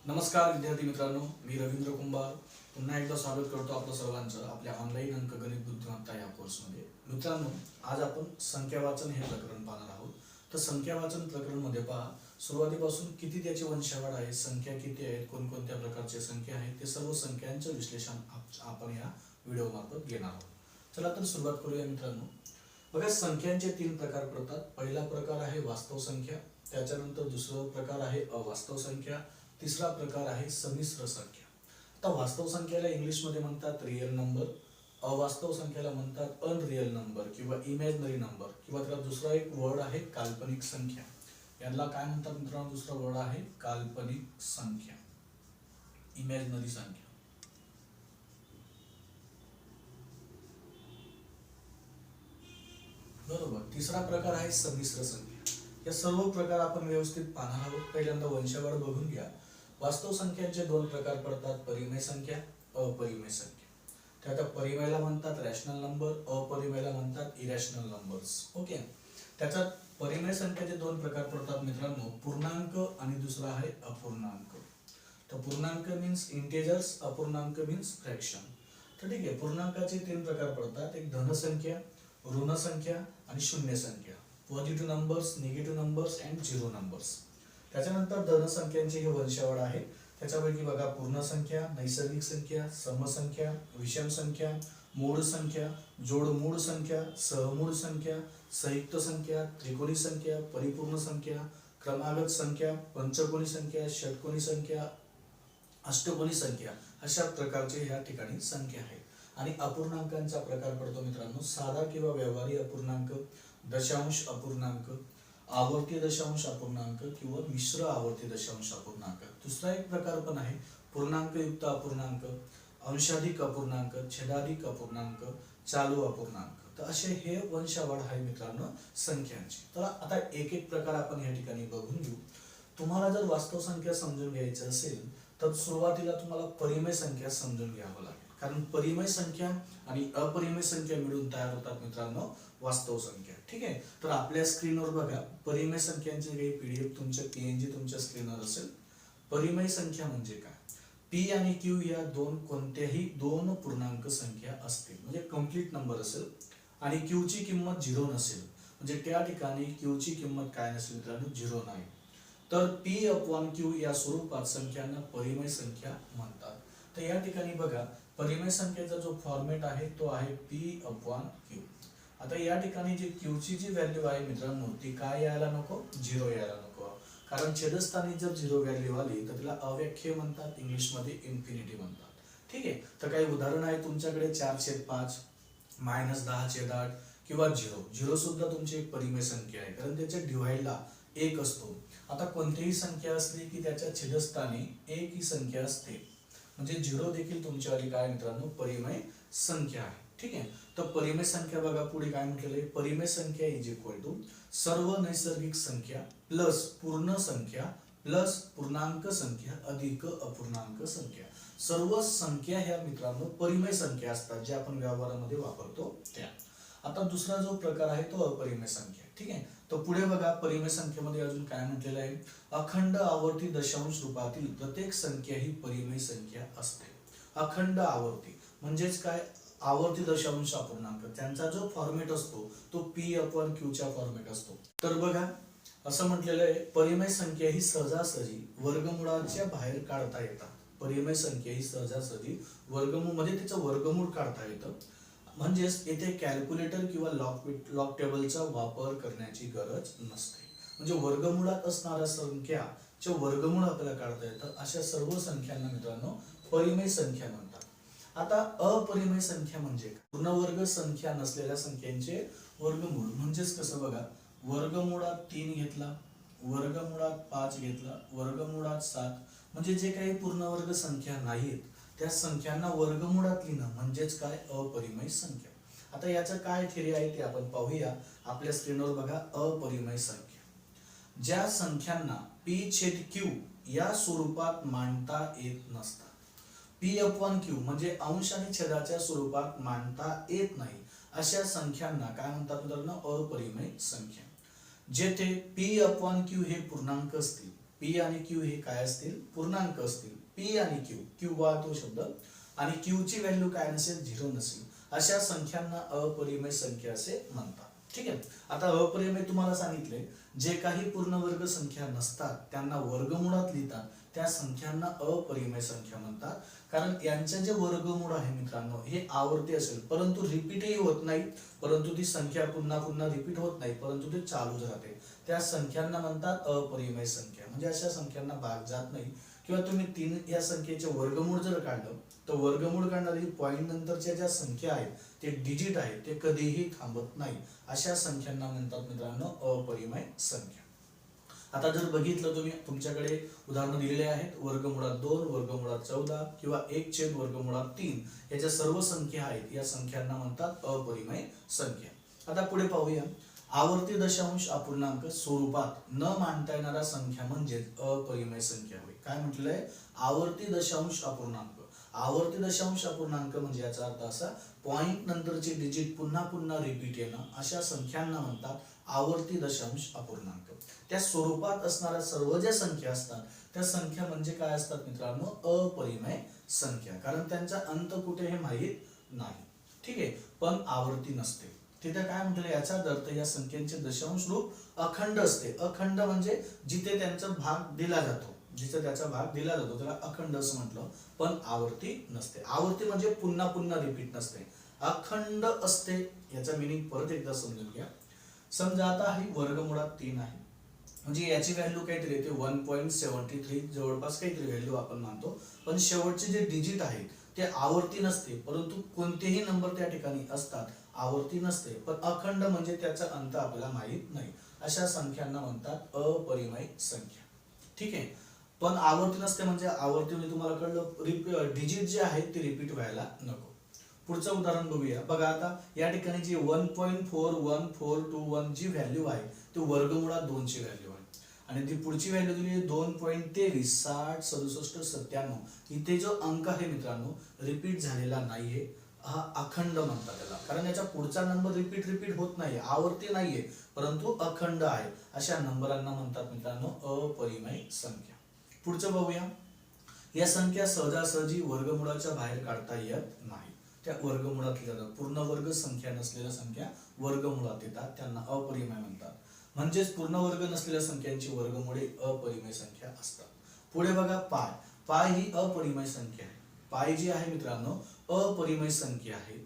नमस्कार विद्यार्थी मित्रांनो, मी रवींद्र कुंभार पुन्हा एकदा स्वागत करतो आपलं सर्वांचं आपल्या ऑनलाईन अंकगणित बुद्धिमत्ता या कोर्समध्ये। मित्रांनो, आज आपण संख्या वाचन हे प्रकरण पाहणार आहोत। तर संख्या वाचन प्रकरण मध्ये पहा, सुरुवातीपासून किती त्याची वंशावळ आहे, संख्या किती आहेत, कोणकोणत्या प्रकारच्या संख्या आहेत, ते सर्व संख्यांचे विश्लेषण आपण या व्हिडिओ मार्फत घेणार आहोत। चला तर सुरुवात करूया मित्रांनो। बघा, संख्यांचे तीन प्रकार पडतात। पहिला प्रकार आहे वास्तव संख्या, त्याच्यानंतर दुसरा प्रकार आहे अवास्तव संख्या, तिसरा प्रकार आहे संमिश्र संख्या। आता वास्तव संख्याला इंग्लिश मध्ये म्हणतात रियल नंबर, अवास्तव संख्याला म्हणतात अनरियल नंबर किंवा इमॅजिनरी नंबर, किंवा त्याला दुसरा एक वर्ड आहे काल्पनिक संख्या। याला काय म्हणतात मित्रांनो? दुसरा वर्ड आहे काल्पनिक संख्या, इमॅजिनरी संख्या। बरोबर। तिसरा प्रकार आहे संमिश्र संख्या। या सर्व प्रकार आपण व्यवस्थित पाहणार आहोत। पहिल्यांदा वंशावळ बघून घ्या। वास्तव संख्यांचे दोन प्रकार पडतात, परिमेय संख्या, अपरिमेय संख्या। त्यात परिमेयला म्हणतात रॅशनल नंबर, अपरिमेयला म्हणतात इरॅशनल नंबर्स। ओके। त्याच्यात परिमेय संख्येचे दोन प्रकार पडतात मित्रांनो, पूर्णांक आणि दुसरा आहे अपूर्णांक। तर पूर्णांक मीन्स इंटिजर्स, अपूर्णांक मीन्स फ्रॅक्शन। तर ठीक आहे, पूर्णांकाचे तीन प्रकार पडतात, एक धन संख्या, ऋण संख्या आणि शून्य संख्या, positive numbers, negative numbers and zero numbers. त्याच्यानंतर धन संख्यांची हे वंशावळ आहे। त्याच्यापैकी बघा, पूर्ण संख्या, नैसर्गिक संख्या, समसंख्या, विषम संख्या, मूळ संख्या, जोडमूळ संख्या, सहमूळ संख्या, संयुक्त संख्या, त्रिकोणी संख्या, परिपूर्ण संख्या, क्रमागत संख्या, पंचकोनी संख्या, षटकोनी संख्या, अष्टकोनी संख्या, अशा प्रकारचे या ठिकाणी संख्या आहेत। आणि अपूर्णांकांचा प्रकार पडतो मित्रांनो, साधा किंवा व्यवहारी अपूर्णांक, दशांश अपूर्णांक, आवर्ती दशांश अपूर्णांक किंवा मिश्र आवर्ती दशांश अपूर्णांक। दुसरा एक प्रकार पण आहे पूर्णांकयुक्त अपूर्णांक, अंशाधिक अपूर्णांक, छेदाधिक अपूर्णांक, चालू अपूर्णांक। तर असे हे वंशावळ आहे मित्रांनो संख्यांची। तर आता एक एक प्रकार आपण या ठिकाणी बघून घेऊ। तुम्हाला जर वास्तव संख्या समजून घ्यायचं असेल तर सुरुवातीला तुम्हाला परिमेय संख्या समजून घ्यावं लागेल, कारण परिमेय संख्या आणि अपरिमेय संख्या मिळून तयार होतात मित्रांनो वास्तव संख्या। ठीक आहे। तर आपल्या स्क्रीनवर बघा, परिमेय संख्यांचे काही पीडीएफ तुमच्या पीएनजी तुमच्या स्क्रीनवर असेल। परिमेय संख्या म्हणजे काय? पी आणि क्यू या कोणत्याही दोन पूर्णांक संख्या असतील, म्हणजे कंप्लीट नंबर असेल आणि क्यू ची किंमत झिरो नसेल, म्हणजे त्या ठिकाणी क्यू ची किंमत काय नसेल मित्रांनो? झिरो नाही, तर पी अपॉन क्यू या स्वरूपात संख्यांना परिमेय संख्या म्हणतात। तर या ठिकाणी बघा, परिमेय संख्येचा जो फॉर्मॅट आहे तो आहे पी अपॉन क्यू। आता या ठिकाणी जी क्यू ची जी व्हॅल्यू आहे मित्रांनो, ती काय यायला नको? झिरो यायला नको, कारण छेदस्थानी जर झिरो व्हॅल्यू आली तर तिला अव्याख्य म्हणतात, इंग्लिश मध्ये इन्फिनिटी म्हणतात। ठीक आहे। तर काही उदाहरण आहे तुमच्याकडे 4/5, -10/8 किंवा झिरो सुद्धा तुमची एक परिमेय संख्या आहे, कारण त्याच्या डिव्हाइडला एक असतो। आता कोणतीही संख्या असली की त्याच्या छेदस्थानी एक ही संख्या असते, म्हणजे झिरो देखील तुमच्यावाली काय मित्रांनो? परिमेय संख्या आहे। ठीक आहे। तर परिमेय संख्या बघा पुढे काय म्हटलेलं आहे? परिमेय संख्या इज इक्वल टू सर्व नैसर्गिक संख्या प्लस पूर्ण संख्या प्लस पूर्णांक संख्या अधिक अपूर्णांक संख्या। सर्व संख्या ह्या मित्रांनो परिमेय संख्या असतात, ज्या आपण व्यवहारामध्ये वापरतो त्या। आता दुसरा जो प्रकार आहे तो अपरिमेय संख्या। ठीक आहे। तो पुढे बघा, परिमेय संख्येमध्ये अजून काय म्हटलेलं आहे? अखंड आवर्ती दशांश रूपातील प्रत्येक संख्या ही परिमेय संख्या असते। अखंड आवर्ती म्हणजेच काय? आवर्ती दशांश अपूर्णांक, त्यांचा जो फॉर्मॅट असतो तो पी अपॉन क्यू चा फॉर्मॅट असतो। तर बघा, असं म्हटलेलं आहे, परिमेय संख्या ही सहजासहजी वर्गमूळाच्या बाहेर काढता येतात। परिमेय संख्या ही सहजासहजी वर्गमूळ मध्ये तिचं वर्गमूळ काढता येतं, म्हणजेच येथे कॅल्क्युलेटर किंवा लॉग टेबलचा वापर करण्याची गरज नसते। म्हणजे वर्गमूळात असणाऱ्या संख्याचे वर्गमूळ आपल्याला काढता येतं, अशा सर्व संख्यांना मित्रांनो परिमेय संख्या म्हणतात। आता अपरिमेय संख्या म्हणजे पूर्णवर्ग संख्या नसलेल्या संख्यांचे वर्गमूळ, म्हणजेच कसं बघा, वर्गमूळात 3 घेतला, वर्गमूळात 5 घेतला, वर्गमूळात 7, म्हणजे जे काही पूर्णवर्ग संख्या नाहीत त्या संख्यांना वर्गमूळात लिहिणं म्हणजेच काय? अपरिमेय संख्या। आता याचं काय थिअरी आहे ते आपण पाहूया। आपल्या स्क्रीनवर बघा, अपरिमेय संख्या ज्या संख्यांना पी छेद क्यू या स्वरूपात मांडता येत नसतात। पी अपॉन क्यू म्हणजे अंश आणि छेदाच्या स्वरूपात मांडता येत नाही, अशा संख्यांना काय म्हणतात मित्रांनो? अपरिमेय संख्या। जेथे पी अपॉन क्यू हे पूर्णांक असतील पी आणि क्यू हे काय असतील, पूर्णांक असतील. पी आणि क्यू, क्यू हा तो शब्द, आणि क्यू ची व्हॅल्यू काय नसेल, 0 नसेल, अशा संख्यांना अपरिमेय संख्या असे म्हणतात. ठीक आहे. आता अपरिमेय तुम्हाला सांगितले, जे काही पूर्णवर्ग संख्या नसतात त्यांना वर्गमुळात लिहितात त्या संख्यांना अपरिमेय संख्या म्हणतात. कारण यांचे जे वर्गमूळ आहे मित्रांनो हे आवर्ती असेल, परंतु रिपीटही होत नाही, परंतु ती संख्या पुन्हा पुन्हा रिपीट होत नाही, परंतु ते चालूच राहते, त्या संख्यांना म्हणतात अपरिमेय संख्या. म्हणजे अशा संख्यांना भाग जात नाही. किंवा तुम्ही 3 या संख्येचे वर्गमूळ जर काढलं तर वर्गमूळ काढणारी पॉइंट नंतरच्या ज्या संख्या आहेत, ते डिजिट आहेत, ते कधीही थांबत नाही, अशा संख्यांना म्हणतात मित्रांनो अपरिमेय संख्या. आता जर बघितलं तुम्ही, तुमच्याकडे उदाहरण दिलेले आहेत, वर्गमुळात 2, वर्गमुळात 14 किंवा 1 छेद वर्गमुळात 3, याच्या सर्व संख्या आहेत, या संख्यांना म्हणतात अपरिमेय संख्या. आता पुढे पाहूया, आवर्ती दशांश अपूर्णांक स्वरूपात न मांडता येणाऱ्या संख्या म्हणजे अपरिमेय संख्या होय. काय म्हटलेलं आहे, आवर्ती दशांश अपूर्णांक. आवर्ती दशांश अपूर्णांक म्हणजे याचा अर्थ असा, पॉइंट नंतरचे डिजिट पुन्हा पुन्हा रिपीट येणं, अशा संख्यांना म्हणतात आवर्ती दशांश अपूर्णांक. त्या स्वरूपात असणाऱ्या सर्व ज्या संख्या असतात त्या संख्या म्हणजे काय असतात मित्रांनो, अपरिमेय संख्या. कारण त्यांचा अंत कुठे हे माहीत नाही. ठीक आहे, पण आवर्ती नसते. तिथे काय म्हटलं, याचा अर्थ या संख्यांचे दशांश रूप अखंड असते. अखंड म्हणजे जिथे त्यांचा भाग दिला जातो, जिथे त्याचा भाग दिला जातो त्याला अखंड असं म्हटलं, पण आवर्ती नसते. आवर्ती म्हणजे पुन्हा पुन्हा रिपीट नसते, अखंड असते. याचा मिनिंग परत एकदा समजून घ्या. समजा आता ही वर्गमुळात 3 आहे, म्हणजे याची व्हॅल्यू काहीतरी येते 1.73 जवळपास काहीतरी व्हॅल्यू आपण मानतो, पण शेवटचे जे डिजिट आहेत ते आवर्ती नसते, परंतु कोणतेही नंबर त्या ठिकाणी असतात, आवर्ती नसते, पण अखंड म्हणजे त्याचा अंत आपल्याला माहित नाही, अशा संख्यांना म्हणतात अपरिमेय संख्या. ठीक आहे, पण आवर्ती नसते म्हणजे आवर्ती म्हणजे तुम्हाला कळलं, डिजिट जे आहेत ते रिपीट व्हायला नको. पुढचं उदाहरण बघूया. बघा आता या ठिकाणी जी 1.41421 जी व्हॅल्यू आहे ती वर्गमुळात 2 ची व्हॅल्यू आहे, आणि ती पुढची व्हॅल्यू दिली आहे 2.23 60 67 97. इथे जो अंक आहे मित्रांनो रिपीट झालेला नाहीये, हा अखंड म्हणतात त्याला, कारण याचा पुढचा नंबर रिपीट होत नाही, आवर्ती नाहीये, परंतु अखंड आहे, अशा नंबरांना म्हणतात मित्रांनो अपरिमेय संख्या. पुढचं बघूया, या संख्या सहजासहजी वर्गमुळाच्या बाहेर काढता येत नाही, त्या वर्गमुळात येतात. पूर्ण वर्ग संख्या नसलेल्या संख्या वर्गमुळात येतात, त्यांना अपरिमेय म्हणतात. म्हणजेच पूर्ण वर्ग नसलेल्या संख्यांची वर्गमुळे अपरिमेय संख्या असतात. पुढे बघा, पाय. पाय ही अपरिमेय संख्या आहे. पाय जी आहे मित्रांनो अपरिमेय संख्या आहे.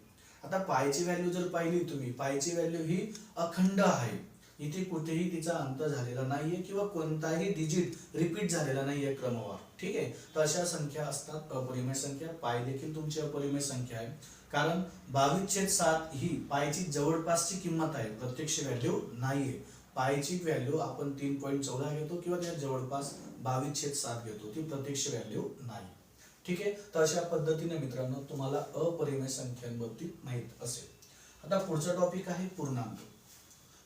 आता पायची व्हॅल्यू जर पाहिली तुम्ही, पायची व्हॅल्यू ही अखंड आहे, इथे कुठेही तिचा अंत झालेला नाहीये किंवा कोणताही डिजिट रिपीट झालेला नाहीये क्रमवार. ठीक आहे, तर अशा संख्या असतात अपरिमेय संख्या. पाय देखील तुमची अपरिमेय संख्या आहे, कारण 22/7 ही पायची जवळपासची किंमत आहे, प्रत्यक्ष व्हॅल्यू नाहीये. पायची व्हॅल्यू आपण 3.14 घेतो किंवा त्या जवळपास 22/7 घेतो, ती प्रत्यक्ष व्हॅल्यू नाही. ठीक आहे, तर अशा पद्धतीने मित्रांनो तुम्हाला अपरिमेय संख्यांबाबतीत माहित असेल. आता पुढचा टॉपिक आहे पूर्णांक.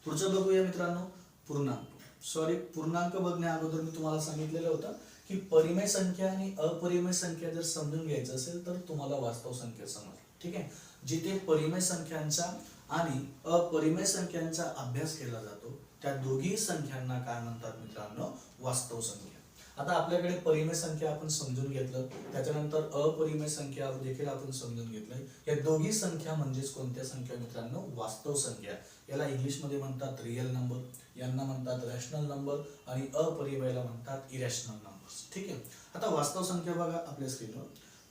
पुढचं बघूया मित्रांनो, पूर्णांक बघण्या अगोदर मी तुम्हाला सांगितलेलं होतं की परिमेय संख्या आणि अपरिमेय संख्या जर समजून घ्यायचं असेल तर तुम्हाला वास्तव संख्या समजली. ठीक आहे, जिथे परिमेय संख्यांचा आणि अपरिमेय संख्यांचा अभ्यास केला जातो त्या दोघी संख्यांना काय म्हणतात मित्रांनो, वास्तव संख्या. आता आपल्याकडे परिमेय संख्या आपण समजून घेतलं, त्याच्यानंतर अपरिमेय संख्या देखील आपण समजून घेतलंय. या दोघी संख्या म्हणजेच कोणत्या संख्या मित्रांनो, वास्तव संख्या. याला इंग्लिश मध्ये म्हणतात रिअल नंबर, यांना म्हणतात रॅशनल नंबर, आणि अपरिमेयला म्हणतात इरॅशनल नंबर्स. ठीक आहे, आता वास्तव संख्या बघा आपल्या स्क्रीनवर.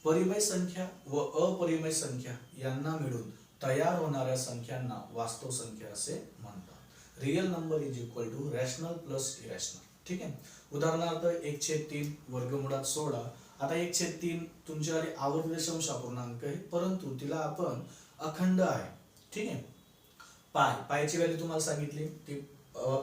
परिमेय संख्या व अपरिमेय संख्या यांना मिळून तयार होणाऱ्या संख्यांना वास्तव संख्या असे म्हणतात. Real number is equal to rational plus irrational. ठीक आहे, उदाहरणार्थ 1/3 वर्गमुळात 16. आता 1/3 तुमच्याकडे आवर्ती दशांश अपूर्णांक आहे, परंतु तिला आपण अखंड आहे. ठीक आहे, पायची व्हॅल्यू तुम्हाला सांगितली, ती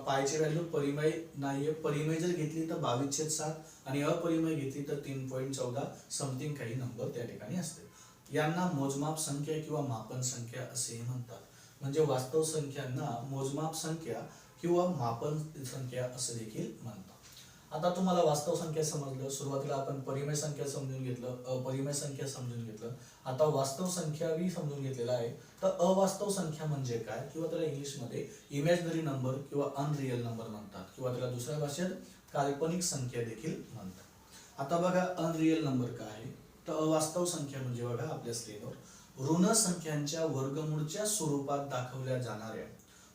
पायची व्हॅल्यू परिमेय नाहीये. परिमेय जर घेतली तर 22/7 आणि अपरिमेय घेतली तर 3.14 समथिंग काही नंबर त्या ठिकाणी असते. यांना मोजमाप संख्या किंवा मापन संख्या असे म्हणतात. म्हणजे वास्तव संख्यांना मोजमाप संख्या किंवा मापन संख्या असे देखील म्हणतात. आता तुम्हाला वास्तव संख्या समजलं, सुरुवातीला आपण परिमेय संख्या समजून घेतलं, अपरिमेय संख्या समजून घेतलं, आता वास्तव संख्या बी समजून घेतलेला आहे. तर अवास्तव संख्या म्हणजे काय, किंवा त्याला इंग्लिश मध्ये इमॅजिनरी नंबर किंवा अनरिअल नंबर म्हणतात, किंवा त्याला दुसऱ्या भाषेत काल्पनिक संख्या देखील म्हणतात. आता बघा अनरियल नंबर काय आहे, तर अवास्तव संख्या म्हणजे बघा आपल्या स्क्रीनवर ऋण संख्यांच्या वर्गमूळच्या स्वरूपात दाखवल्या जाणाऱ्या,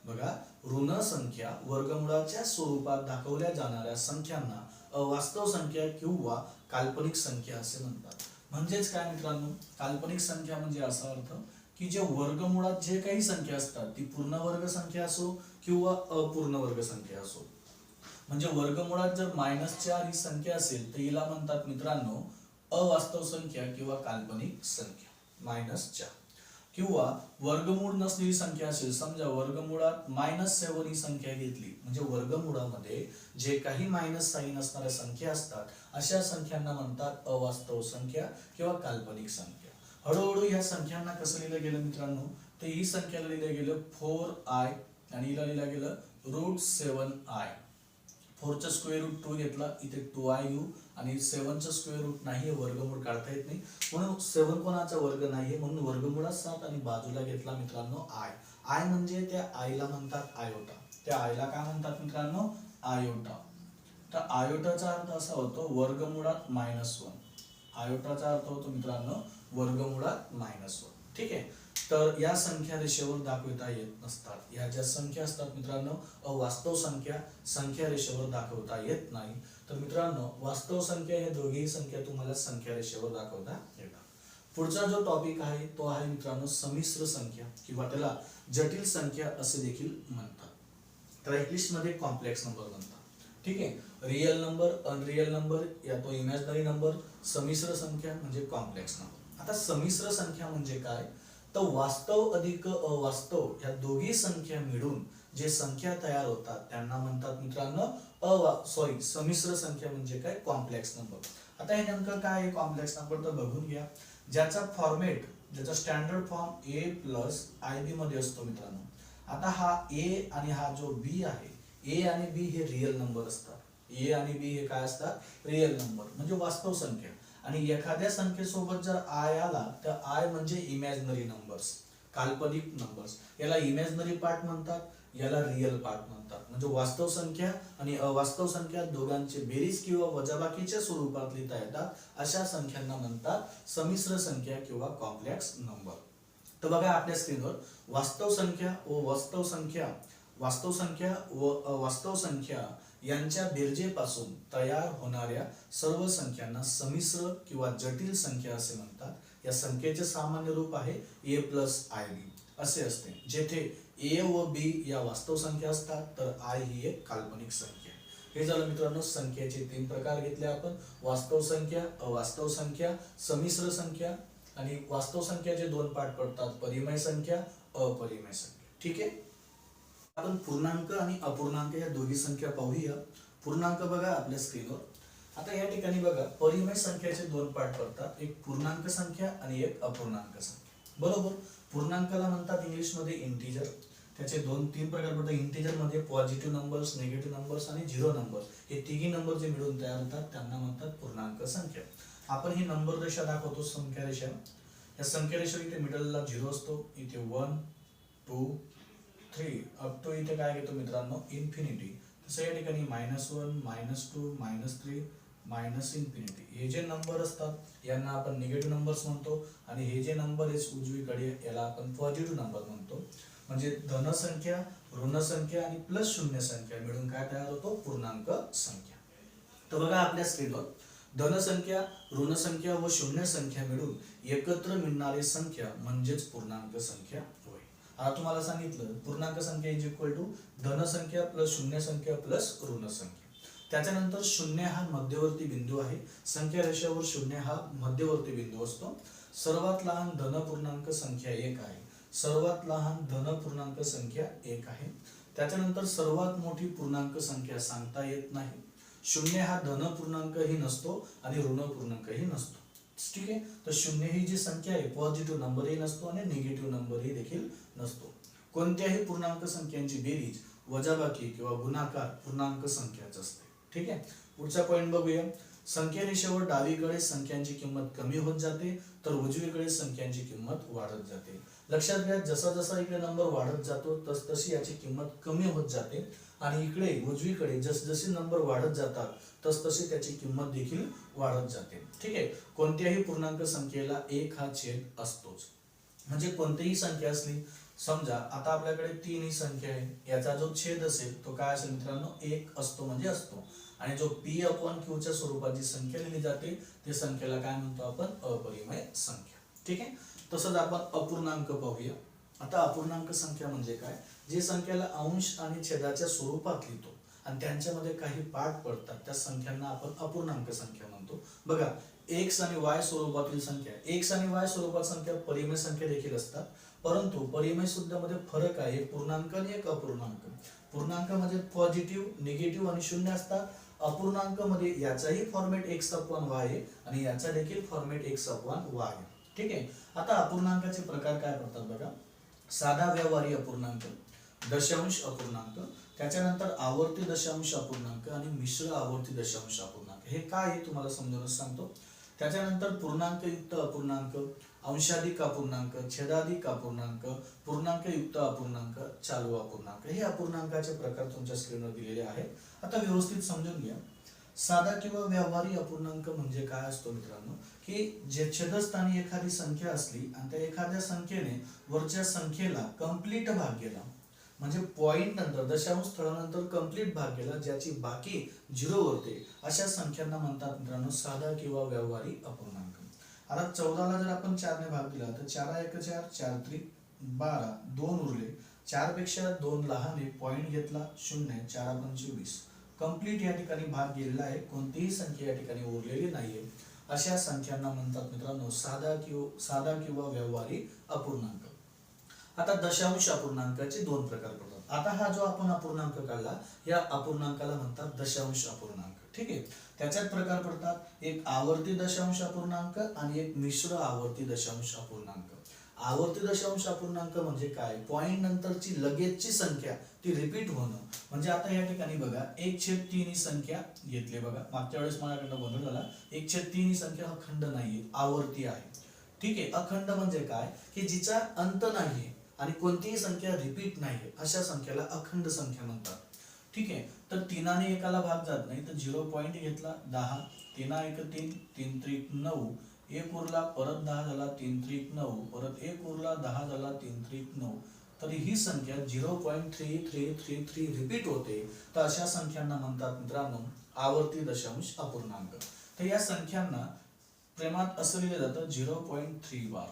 बघा ऋण संख्या वर्गमूळाच्या स्वरूपात दाखवल्या जाणाऱ्या संख्यांना अवास्तव संख्या किंवा काल्पनिक संख्या असे म्हणतात. म्हणजेच काय मित्रांनो, काल्पनिक संख्या म्हणजे असा अर्थ की जे वर्गमूळात जे काही संख्या असतात ती पूर्ण वर्ग संख्या असो किंवा अपूर्ण वर्ग संख्या असो. म्हणजे वर्गमुळात जर -4 ही संख्या असेल तर हिला म्हणतात मित्रांनो अवास्तव संख्या किंवा काल्पनिक संख्या -4. किंवा वर्गमूळ नसलेली संख्या असेल, समजा वर्गमुळात -7 ही संख्या घेतली म्हणजे वर्गमुळामध्ये जे काही मायनस साइन असणाऱ्या संख्या असतात अशा संख्यांना म्हणतात अवास्तव संख्या किंवा काल्पनिक संख्या. हळूहळू या संख्यांना कसं लिहिलं गेलं मित्रांनो, तर ही संख्याला लिहिलं गेलं 4i आणि हिला लिहिलं गेलं √7i. 4 चा स्क्वेअर रूट 2 घेतला, इथे 2i येऊ आणि 7 चा स्क्वेअर रूट नाही, वर्गमूळ काढता येत नाही म्हणून 7 कोणाचा वर्ग नाहीये म्हणून वर्गमुळात 7 आणि बाजूला घेतला मित्रांनो i. i म्हणजे त्या i ला म्हणतात आयोटा. त्या i ला काय म्हणतात मित्रांनो, आयोटा. तर आयोटाचा अर्थ असा होतो वर्गमुळात -1. आयोटाचा अर्थ होतो मित्रांनो वर्गमुळात -1. ठीक आहे. तर या संख्या रेषेवर दाखवता येत नसतात. या ज्या संख्या असतात मित्रांनो अवास्तव संख्या, संख्या रेषेवर दाखवता येत नाही. तर मित्रांनो वास्तव संख्या हे दोघेही संख्या तुम्हाला संख्या रेषेवर दाखवता येतात. पुढचा जो टॉपिक आहे तो आहे मित्रांनो संमिश्र संख्या किंवा त्याला जटिल संख्या असे देखील म्हणतात. तर इंग्लिश मध्ये कॉम्प्लेक्स नंबर म्हणतात. ठीक आहे. रियल नंबर, अनरियल नंबर या तो इमॅजिनरी नंबर, संमिश्र संख्या म्हणजे कॉम्प्लेक्स नंबर. आता संमिश्र संख्या म्हणजे काय, तर वास्तव अधिक अवास्तव या दोघी संख्या मिळून जे संख्या तयार होतात त्यांना म्हणतात मित्रांनो संमिश्र संख्या म्हणजे काय, कॉम्प्लेक्स नंबर. आता हे नेमकं काय आहे कॉम्प्लेक्स नंबर तर बघून घ्या. ज्याचा फॉर्मेट, ज्याचा स्टँडर्ड फॉर्म a + ib मध्ये असतो मित्रांनो. आता हा a आणि हा जो b आहे, a आणि b हे रियल नंबर असतात. a आणि b हे काय असतात, रियल नंबर म्हणजे वास्तव संख्या. आणि एखाद्या संख्येसोबत जर i आला तर i म्हणजे इमॅजिनरी नंबर्स, काल्पनिक नंबर्स. याला इमॅजिनरी पार्ट म्हणतात, याला रियल पार्ट म्हणतात. म्हणजे वास्तव संख्या आणि अवास्तव संख्या दोघांचे बेरीज किंवा वजाबाकीच्या स्वरूपात लिहिता येतात अशा संख्यांना म्हणतात संमिश्र संख्या किंवा कॉम्प्लेक्स नंबर. तर बघा आपल्या स्क्रीनवर वास्तव संख्या व वास्तव संख्या, वास्तव संख्या व अवास्तव संख्या यांच्या बेरजेपासून तयार होणाऱ्या सर्व संख्यांना संमिश्र किंवा जटिल संख्या असे म्हणतात. या संख्येचे सामान्य रूप आहे a + ib असे असते, जेथे a व b या वास्तव संख्या असतात तर i ही एक काल्पनिक संख्या आहे. हे झालं मित्रांनो संख्येचे 3 प्रकार घेतले आपण, वास्तव संख्या, अवास्तव संख्या, संमिश्र संख्या. आणि वास्तव संख्याचे 2 पार्ट पडतात, परिमेय संख्या, अपरिमेय संख्या. ठीक आहे. आपण पूर्णांक आणि अपूर्णांक या दोन्ही संख्या पाहूया. पूर्णांक बघा आपल्या स्क्रीनवर. आता या ठिकाणी बघा परिमेय संख्येचे 2 पार्ट पडतात, एक पूर्णांक संख्या आणि एक अपूर्णांक संख्या. बरोबर. पूर्णांकाला म्हणतात इंग्लिश मध्ये इंटिजर. त्याचे 2-3 प्रकार पडतात. इंटिजर मध्ये पॉझिटिव्ह नंबर्स, निगेटिव्ह नंबर्स आणि झिरो नंबर हे तिघी नंबर जे मिळून तयार होतात त्यांना म्हणतात पूर्णांक संख्या. आपण ही नंबर रेषा दाखवतो, संख्या रेषा. या संख्या रेषेवर इथे मिडलला 0 असतो, इथे 1 2 3 अप टू इथे काय घेतो मित्रांनो इन्फिनिटी. तसं या ठिकाणी -1 -2 -3 -इन्फिनिटी हे जे नंबर असतात यांना आपण निगेटिव्ह नंबर्स म्हणतो आणि हे जे नंबर आहेत उजवीकडे याला आपण पॉझिटिव्ह नंबर म्हणतो. म्हणजे धन संख्या, ऋण संख्या आणि प्लस शून्य संख्या मिळून काय तयार होतो, पूर्णांक संख्या. तर बघा आपल्या स्क्रीनवर धन संख्या, ऋण संख्या व शून्य संख्या मिळून एकत्र मिळणारी संख्या म्हणजेच पूर्णांक संख्या होय. आता तुम्हाला सांगितलं पूर्णांक संख्या इज इक्वल टू धन संख्या प्लस शून्य संख्या प्लस ऋण संख्या. त्याच्यानंतर शून्य हा मध्यवर्ती बिंदू आहे. संख्या रेषेवर शून्य हा मध्यवर्ती बिंदू असतो. सर्वात लहान धन पूर्णांक संख्या 1 आहे. सर्वात लहान धन पूर्णांक संख्या 1 आहे. त्याच्यानंतर सर्वात मोठी पूर्णांक संख्या सांगता येत नाही. शून्य हा धन पूर्णांकही नसतो आणि ऋण पूर्णांकही नसतो. ठीक आहे. तर शून्य ही जी संख्या आहे पॉझिटिव्ह नंबरही नसतो आणि निगेटिव्ह नंबरही देखील नसतो. कोणत्याही पूर्णांक संख्यांची बेरीज, वजाबाकी किंवा गुणाकार पूर्णांक संख्याच असते. ठीक आहे. पुढचा पॉइंट बघूया. संख्या रेषेवर डावीकडे संख्यांची किंमत कमी होत जाते तर उजवीकडे संख्यांची किंमत वाढत जाते. लक्षात घ्या जसा जसा इकडे नंबर वाढत जातो तसतशी याची किंमत कमी होत जाते आणि इकडे उजवीकडे जसजसे नंबर वाढत जातात तसतशी त्याची किंमत देखील वाढत जाते. ठीक आहे. कोणत्याही पूर्णांक संख्येला 1 हा छेद असतोच. म्हणजे कोणतीही संख्या असली, समजा आता आपल्याकडे 3 ही संख्या आहे, याचा जो छेद असेल तो काय असेल मित्रांनो, 1 असतो म्हणजे असतो. आणि जो p/q च्या स्वरूपाची संख्या लिहिली जाते ते संख्येला काय म्हणतो आपण, अपरिमेय संख्या. ठीक आहे. तसंच आपण अपूर्णांक पाहूया. आता अपूर्णांक संख्या म्हणजे काय, जे संख्येला अंश आणि छेदाच्या स्वरूपात लिहितो आणि त्यांच्यामध्ये काही पाठ पडतात त्या संख्यांना आपण अपूर्णांक संख्या म्हणतो. बघा, x आणि y स्वरूपातील संख्या, x आणि y स्वरूपात संख्या परिमेय संख्या देखील असतात, परंतु परिमेय सुद्धामध्ये फरक आहे. एक पूर्णांक आणि एक अपूर्णांक. पूर्णांकामध्ये पॉझिटिव्ह, निगेटिव्ह आणि शून्य असतात. अपूर्णांकामध्ये याचाही फॉर्मॅट x/y आहे आणि याचा देखील फॉर्मॅट x/y आहे. ठीक आहे. आता अपूर्णांकाचे प्रकार काय पडतात बघा, साधा व्यवहारी अपूर्णांक, दशांश अपूर्णांक, त्याच्यानंतर आवर्ती दशांश अपूर्णांक आणि मिश्र आवर्ती दशांश अपूर्णांक. हे काय आहे तुम्हाला समजावूनच सांगतो. त्याच्यानंतर पूर्णांकयुक्त अपूर्णांक, अंशाधिक अपूर्णांक, छेदाधिक अपूर्णांक, पूर्णांकयुक्त अपूर्णांक, चालू अपूर्णांक. हे अपूर्णांकाचे प्रकार तुमच्या स्क्रीनवर दिलेले आहेत. आता व्यवस्थित समजून घ्या. साधा किंवा व्यवहारी अपूर्णांक म्हणजे काय असतो मित्रांनो, की जे छेदस्थानी एखादी संख्या असली आणि त्या एखाद्या संख्येने वरच्या संख्येला कंप्लीट भाग गेला, म्हणजे पॉइंट नंतर दशांश स्थळानंतर कंप्लीट भाग गेला, ज्याची बाकी 0 होते, अशा संख्यांना म्हणतात मित्रांनो साधा किंवा व्यवहारी अपूर्णांक. आता 14 ला जर आपण 4 ने भाग दिला तर 4 1 4, 4 3 12, 2 उरले, 4 पेक्षा 2 लहान आहे, पॉइंट घेतला 0, 4 25. कंप्लीट या ठिकाणी भाग गेलेला आहे, कोणतीही संख्या या ठिकाणी उरलेली नाहीये. अशा संख्यांना म्हणतात मित्रांनो साधा किंवा व्यवहारी अपूर्णांक. आता दशांश अपूर्णांकाचे 2 प्रकार पडतात. आता हा जो आपण अपूर्णांक काढला, या अपूर्णांकाला म्हणतात दशांश अपूर्णांक. ठीक आहे. त्याच्यात प्रकार पडतात, एक आवर्ती दशांश अपूर्णांक आणि एक मिश्र आवर्ती दशांश अपूर्णांक. आवर्ती दशांश अपूर्णांक म्हणजे काय, पॉइंट नंतरची लगेचची संख्या ती रिपीट होणं. म्हणजे आता या ठिकाणी बघा 1/3 ही संख्या घेतली. बघा मागच्या वेळेस माझ्याकडनं गोंधळ झाला, 1/3 ही संख्या अखंड नाहीये, आवर्ती आहे. ठीक आहे. अखंड म्हणजे काय, की जिचा अंत नाहीये आणि कोणतीही संख्या रिपीट नाहीये, अशा संख्येला अखंड संख्या म्हणतात. ठीक आहे. तर 3 ने एकाला भाग जात नाही, तर 0 पॉइंट घेतला 10, 3 1 3, 3 3 9, 1 उरला, परत 10 झाला, 3 3 9, परत 1 उरला, 10 झाला, 3 3 9. तर ही संख्या 0.3333 रिपीट होते. तर अशा संख्यांना म्हणतात मित्रांनो आवर्ती दशांश अपूर्णांक. तर या संख्यांना प्रेमात असं लिहिलं जातं 0.3 बार.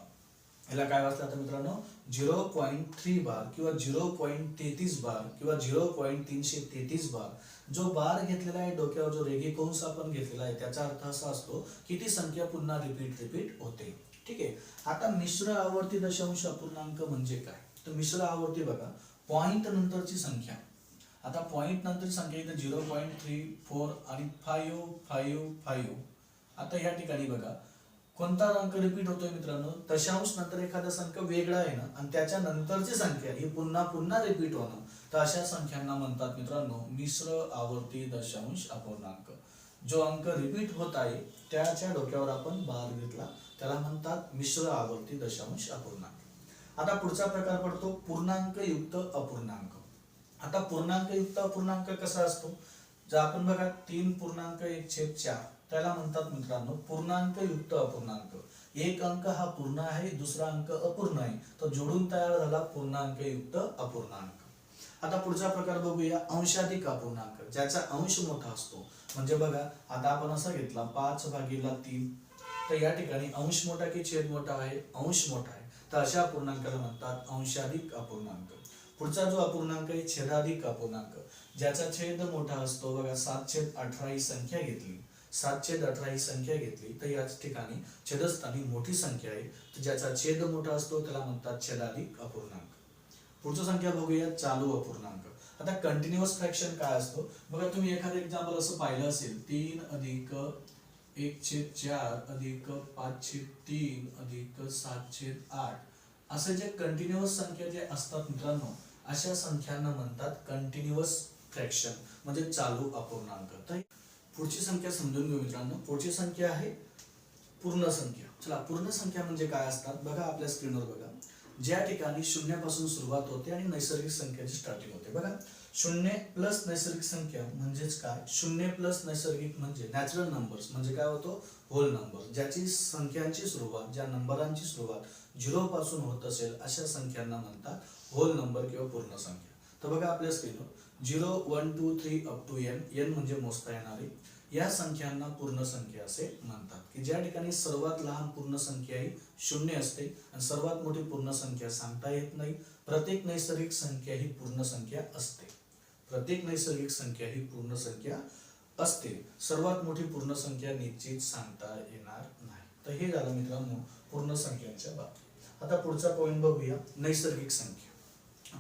याला काय वाचलं आता मित्रांनो, 0.3 बार किंवा 0.33 बार किंवा 0.333 बार. जो बार घेतलेला आहे डोक्यावर, जो रेघे कंस आपण घेतलेला आहे, त्याचा अर्थ असा असतो की ती संख्या पुन्हा रिपीट होते. ठीक आहे. आता मिश्र आवर्ती दशांश अपूर्णांक म्हणजे काय, तर मिश्र आवर्ती बघा, पॉइंट नंतरची संख्या. आता पॉइंट नंतरची संख्या इथे 0.34 आणि 5 5 5. आता या ठिकाणी बघा कोणता अंक रिपीट होतोय मित्रांनो, दशांश नंतर एखादा संख्या वेगळा आहे ना आणि त्याच्या नंतरची संख्या ही पुन्हा रिपीट होणं. तर अशा संख्यांना म्हणतात मित्रांनो मिश्र आवर्ती दशांश अपूर्णांक. जो अंक रिपीट होत आहे त्याच्या डोक्यावर आपण बार घेतला, त्याला म्हणतात मिश्र आवर्ती दशांश अपूर्णांक. आता पुढचा प्रकार पडतो पूर्णांक युक्त अपूर्णांक. आता पूर्णांक युक्त अपूर्णांक कसा असतो, जर आपण बघा 3.1/4 त्याला म्हणतात मित्रांनो पूर्णांक युक्त अपूर्णांक. एक अंक हा पूर्ण आहे, दुसरा अंक अपूर्ण आहे, तर जोडून तयार झाला पूर्णांक युक्त अपूर्णांक. आता पुढचा प्रकार बघूया अंशाधिक अपूर्णांक, ज्याचा अंश मोठा असतो. म्हणजे बघा आता आपण असं घेतला 5/3, तर या ठिकाणी अंश मोठा की छेद मोठा आहे, अंश मोठा आहे, तर अशा अपूर्णांकाला म्हणतात अंशाधिक अपूर्णांक. पुढचा जो अपूर्णांक आहे छेदाधिक अपूर्णांक, ज्याचा छेद मोठा असतो. बघा 7/18 ही संख्या घेतली, 7/18 ही संख्या घेतली, तर याच ठिकाणी छेदस्थानी मोठी संख्या आहे, तर ज्याचा छेद मोठा असतो त्याला म्हणतात छेदाधिक अपूर्णांक. पुढची संख्या बघूया चालू अपूर्णांक. आता कंटिन्युअस फ्रॅक्शन काय असतो बघा, तुम्ही एखादं एक्झाम्पल असं पाहिलं असेल, 3 + 1/4 + 5/3 + 7/8. असे जे कंटिन्युअस संख्या जे असतात मित्रांनो, अशा संख्यांना म्हणतात कंटिन्युअस फ्रॅक्शन म्हणजे चालू अपूर्णांक. तर पुढची संख्या समजून घेऊ मित्रांनो. पुढची संख्या आहे पूर्ण संख्या. चला, पूर्ण संख्या म्हणजे काय असतात बघा, आपल्या स्क्रीनवर बघा, ज्या ठिकाणी शून्यापासून सुरुवात होते आणि नैसर्गिक संख्येची स्टार्टिंग होते. बघा शून्य प्लस नैसर्गिक संख्या म्हणजेच काय, शून्य प्लस नैसर्गिक म्हणजे नॅचरल नंबर्स म्हणजे काय होतो, होल नंबर. ज्याची संख्यांची सुरुवात, ज्या नंबरांची सुरुवात 0 पासून होत असेल अशा संख्यांना म्हणतात होल नंबर किंवा पूर्ण संख्या. तर बघा आपल्या स्क्रीनवर 0 1 2 3 अप टू n, n म्हणजे मोजता येणारी, या संख्यांना पूर्ण संख्या असे म्हणतात. की ज्या ठिकाणी सर्वात लहान पूर्ण संख्या ही 0 असते आणि सर्वात मोठी पूर्ण संख्या सांगता येत नाही. प्रत्येक नैसर्गिक संख्या ही पूर्ण संख्या असते. प्रत्येक नैसर्गिक संख्या ही पूर्ण संख्या असते. सर्वात मोठी पूर्ण संख्या निश्चित सांगता येणार नाही. तर हे झालं मित्रांनो पूर्ण संख्यांच्या बाबतीत. आता पुढचा पॉइंट बघूया, नैसर्गिक संख्या.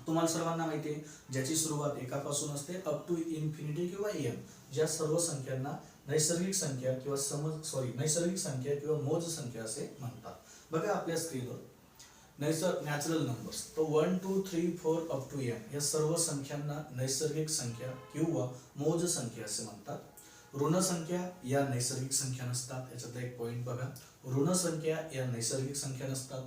तुम्हाला सर्वांना माहिती आहे ज्याची सुरुवात एकापासून असते अप टू इन्फिनिटी किंवा n, ज्या सर्व संख्यांना नैसर्गिक संख्या किंवा नैसर्गिक संख्या किंवा मोज संख्या असे म्हणतात. बघा आपल्या स्क्रीनवर नॅचरल नंबर्स, तो 1 2 3 4 अप टू n या सर्व संख्यांना नैसर्गिक संख्या किंवा मोज संख्या असे म्हणतात. ऋण संख्या या नैसर्गिक संख्या नसतात. याच्यातला एक पॉइंट बघा, ऋण संख्या या नैसर्गिक संख्या नसतात.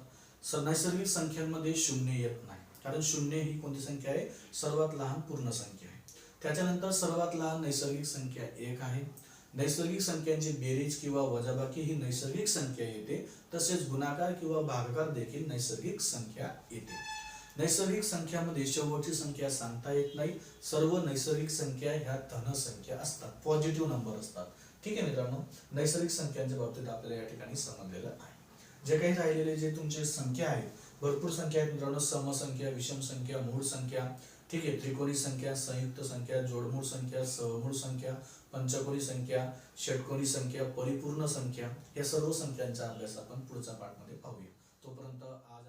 नैसर्गिक संख्यांमध्ये शून्य येत नाही, कारण शून्य ही कोणती संख्या आहे, सर्वात लहान पूर्ण संख्या आहे. त्याच्यानंतर सर्वात लहान नैसर्गिक संख्या 1 आहे. नैसर्गिक संख्यांची बेरीज किंवा वजाबाकी ही नैसर्गिक संख्या येते. तसेच गुणाकार किंवा भागाकार देखील नैसर्गिक संख्या येते. नैसर्गिक संख्यामध्ये शेवटची संख्या सांगता येत नाही. सर्व नैसर्गिक संख्या ह्या धन संख्या असतात, पॉझिटिव्ह नंबर असतात. ठीक आहे मित्रांनो, नैसर्गिक संख्यांच्या बाबतीत आपल्याला या ठिकाणी समजलेलं आहे. जे काही राहिलेले जे तुमचे संख्या आहेत, भरपूर संख्या आहेत मित्रांनो, समसंख्या, विषम संख्या, मूळ संख्या, ठीक आहे, त्रिकोणी संख्या, संयुक्त संख्या, जोडमूळ संख्या, सहमूळ संख्या, पंचकोनी संख्या, षटकोनी संख्या, परिपूर्ण संख्या, या सर्व संख्यांचा अभ्यास आपण पुढच्या पाठामध्ये पाहूया. तोपर्यंत आज